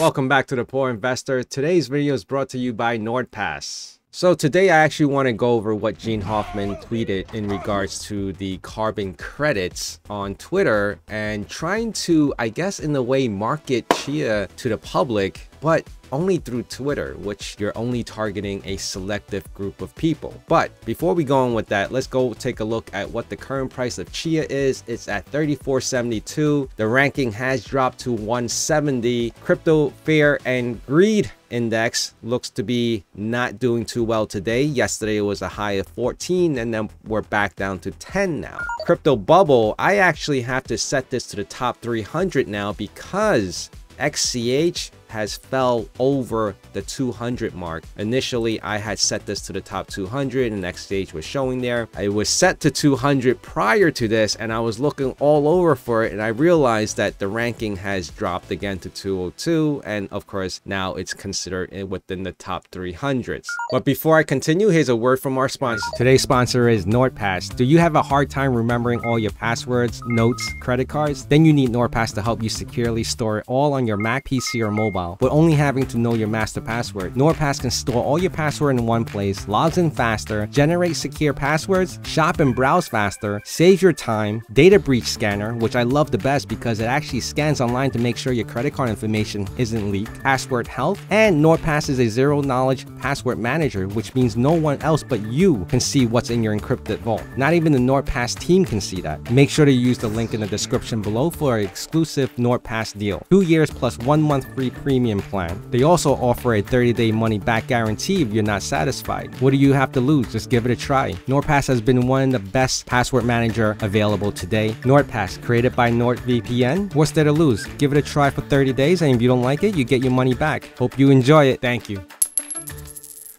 Welcome back to The Poor Investor. Today's video is brought to you by NordPass. So today I actually want to go over what Gene Hoffman tweeted in regards to the carbon credits on Twitter and trying to, I guess in a way, market Chia to the public, but only through Twitter, which you're only targeting a selective group of people. But before we go on with that, let's go take a look at what the current price of Chia is. It's at 34.72. The ranking has dropped to 170. Crypto Fear and Greed Index looks to be not doing too well today. Yesterday it was a high of 14 and then we're back down to 10 now. Crypto Bubble, I actually have to set this to the top 300 now because XCH has fell over the 200 mark. Initially, I had set this to the top 200 and XCH was showing there. I was set to 200 prior to this and I was looking all over for it and I realized that the ranking has dropped again to 202 and of course now it's considered within the top 300s. But before I continue, here's a word from our sponsor. Today's sponsor is NordPass. Do you have a hard time remembering all your passwords, notes, credit cards? Then you need NordPass to help you securely store it all on your Mac, PC, or mobile, but only having to know your master password. NordPass can store all your password in one place, logs in faster, generate secure passwords, shop and browse faster, save your time, data breach scanner, which I love the best because it actually scans online to make sure your credit card information isn't leaked, password health, and NordPass is a zero-knowledge password manager, which means no one else but you can see what's in your encrypted vault. Not even the NordPass team can see that. Make sure to use the link in the description below for an exclusive NordPass deal. 2 years plus 1 month free premium plan. They also offer a 30-day money-back guarantee if you're not satisfied. What do you have to lose? Just give it a try. NordPass has been one of the best password manager available today. NordPass, created by NordVPN. What's there to lose? Give it a try for 30 days, and if you don't like it, you get your money back. Hope you enjoy it. Thank you.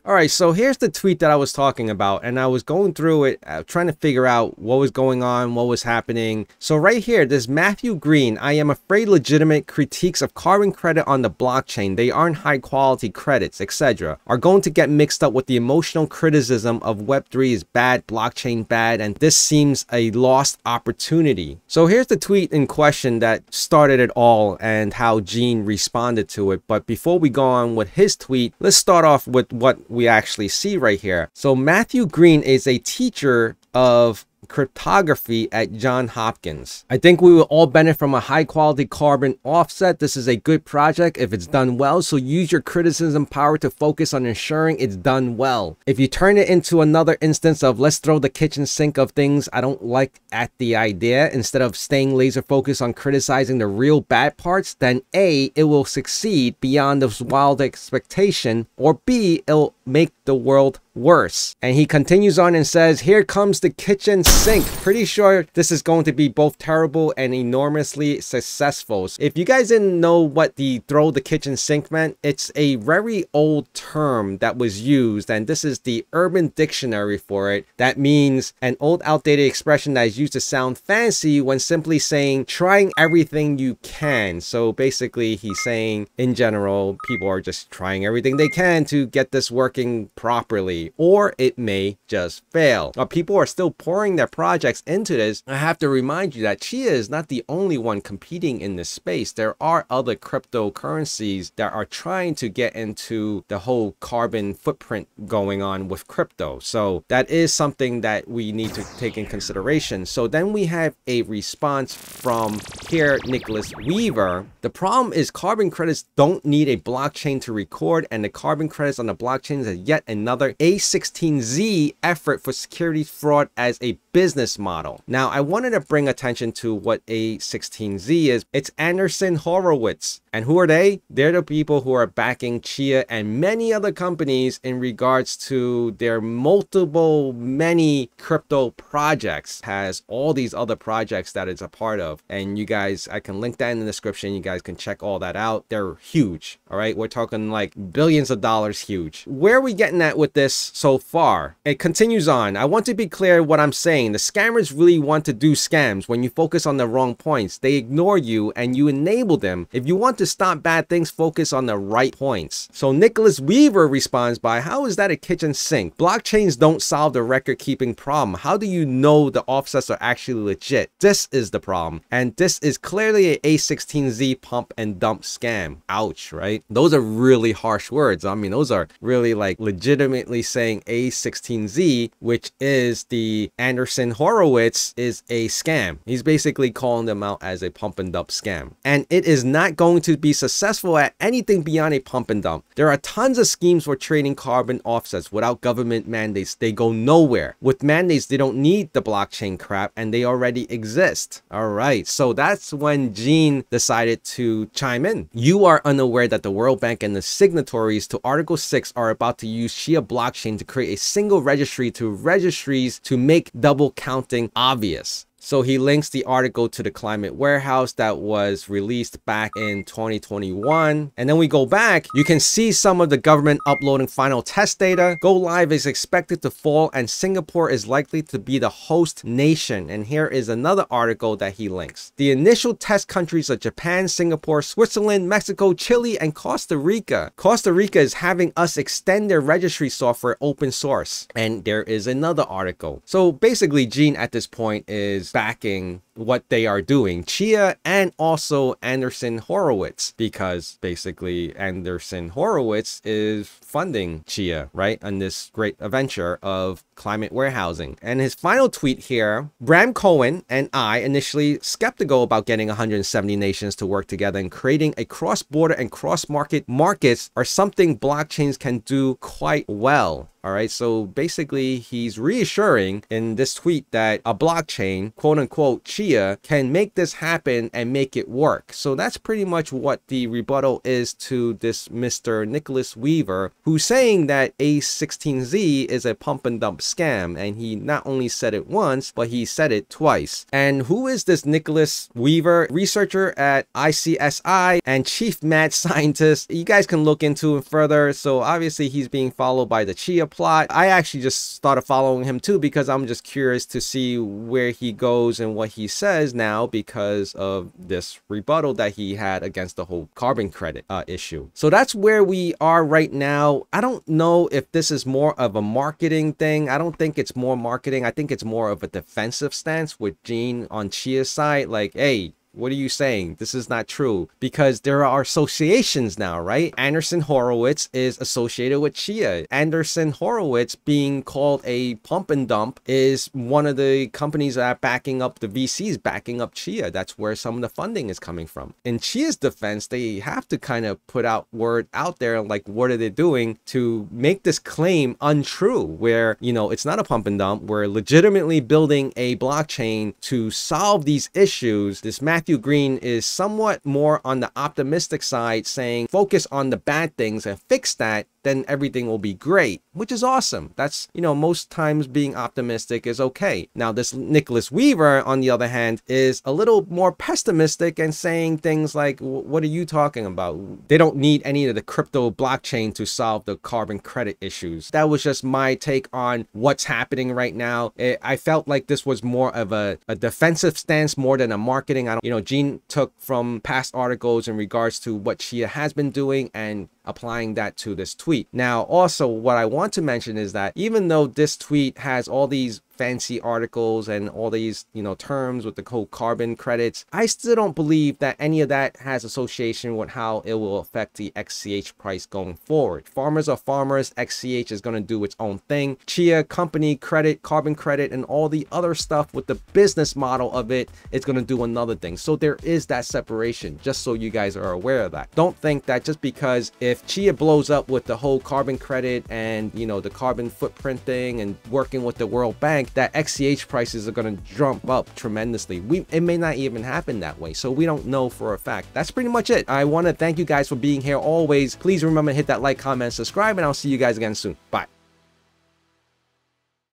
All right, so here's the tweet that I was talking about, and I was going through it, trying to figure out what was going on, what was happening. So right here, this Matthew Green, I am afraid legitimate critiques of carbon credit on the blockchain, they aren't high quality credits, etc., are going to get mixed up with the emotional criticism of Web3 is bad, blockchain bad, and this seems a lost opportunity. So here's the tweet in question that started it all and how Gene responded to it. But before we go on with his tweet, let's start off with what we actually see right here. So Matthew Green is a teacher of cryptography at Johns Hopkins. I think we will all benefit from a high quality carbon offset. This is a good project if it's done well, so use your criticism power to focus on ensuring it's done well. If you turn it into another instance of let's throw the kitchen sink of things I don't like at the idea instead of staying laser focused on criticizing the real bad parts, then A, it will succeed beyond this wild expectation, or B, it'll make the world worse. And he continues on and says, here comes the kitchen sink. Pretty sure this is going to be both terrible and enormously successful. If you guys didn't know what the throw the kitchen sink meant, it's a very old term that was used, and this is the Urban Dictionary for it. That means an old outdated expression that is used to sound fancy when simply saying trying everything you can. So basically he's saying in general people are just trying everything they can to get this working properly, or it may just fail. Now, people are still pouring their projects into this. I have to remind you that Chia is not the only one competing in this space. There are other cryptocurrencies that are trying to get into the whole carbon footprint going on with crypto. So that is something that we need to take in consideration. So then we have a response from here, Nicolas Weaver. The problem is carbon credits don't need a blockchain to record, and the carbon credits on the blockchain is yet another A16Z effort for security fraud as a business model. Now, I wanted to bring attention to what A16Z is. It's Anderson Horowitz. And who are they? They're the people who are backing Chia and many other companies in regards to their many crypto projects. Has all these other projects that it's a part of. And you guys, I can link that in the description. You guys can check all that out. They're huge. All right. We're talking like billions of dollars huge. Where are we getting at with this so far? It continues on. I want to be clear what I'm saying. saying. The scammers really want to do scams. When you focus on the wrong points, they ignore you and you enable them. If you want to stop bad things, focus on the right points. So Nicolas Weaver responds by, how is that a kitchen sink? Blockchains don't solve the record keeping problem. How do you know the offsets are actually legit? This is the problem. And this is clearly a A16Z pump and dump scam. Ouch, right? Those are really harsh words. I mean, those are really like legitimately saying A16Z, which is the Andreessen Horowitz, is a scam. He's basically calling them out as a pump and dump scam. And it is not going to be successful at anything beyond a pump and dump. There are tons of schemes for trading carbon offsets without government mandates. They go nowhere. With mandates, they don't need the blockchain crap and they already exist. All right, so that's when Gene decided to chime in. You are unaware that the World Bank and the signatories to Article 6 are about to use Chia blockchain to create a single registry to registries to make double counting obvious. So he links the article to the Climate Warehouse that was released back in 2021. And then we go back, you can see some of the government uploading final test data. Go live is expected to fall and Singapore is likely to be the host nation. And here is another article that he links. The initial test countries are Japan, Singapore, Switzerland, Mexico, Chile, and Costa Rica. Costa Rica is having us extend their registry software open source. And there is another article. So basically, Gene at this point is backing what they are doing, Chia and also Andreessen Horowitz, because basically Andreessen Horowitz is funding Chia, right, on this great adventure of climate warehousing. And his final tweet here, Bram Cohen and I initially skeptical about getting 170 nations to work together and creating a cross-border and cross-market markets are something blockchains can do quite well. All right, so basically he's reassuring in this tweet that a blockchain, quote unquote, Chia, can make this happen and make it work. So that's pretty much what the rebuttal is to this Mr. Nicolas Weaver, who's saying that A16Z is a pump and dump scam. And he not only said it once, but he said it twice. And who is this Nicolas Weaver? Researcher at ICSI and chief mad scientist. You guys can look into it further. So obviously he's being followed by the Chia plot. I actually just started following him too because I'm just curious to see where he goes and what he says now because of this rebuttal that he had against the whole carbon credit issue. So that's where we are right now. I don't know if this is more of a marketing thing. I don't think it's more marketing. I think it's more of a defensive stance with Gene on Chia's side. Like, hey, what are you saying? This is not true, because there are associations now, right? Andreessen Horowitz is associated with Chia. Andreessen Horowitz being called a pump and dump is one of the companies that are backing up the VCs, backing up Chia. That's where some of the funding is coming from. In Chia's defense, they have to kind of put out word out there, like, what are they doing to make this claim untrue, where, you know, it's not a pump and dump. We're legitimately building a blockchain to solve these issues. This Matthew Green is somewhat more on the optimistic side, saying focus on the bad things and fix that, then everything will be great, which is awesome. That's, you know, most times being optimistic is okay. Now, this Nicolas Weaver, on the other hand, is a little more pessimistic and saying things like, what are you talking about? They don't need any of the crypto blockchain to solve the carbon credit issues. That was just my take on what's happening right now. I felt like this was more of a defensive stance more than a marketing. Gene took from past articles in regards to what Chia has been doing and applying that to this tweet. Now, also what I want to mention is that even though this tweet has all these fancy articles and all these, you know, terms with the whole carbon credits, I still don't believe that any of that has association with how it will affect the XCH price going forward. Farmers are farmers. XCH is going to do its own thing. Chia, company credit, carbon credit, and all the other stuff with the business model of it is going to do another thing. So there is that separation, just so you guys are aware of that. Don't think that just because if Chia blows up with the whole carbon credit and, you know, the carbon footprint thing and working with the World Bank, that XCH prices are going to jump up tremendously. It may not even happen that way, so we don't know for a fact. That's pretty much it. I want to thank you guys for being here always. Please remember to hit that like, comment, subscribe, and I'll see you guys again soon. Bye.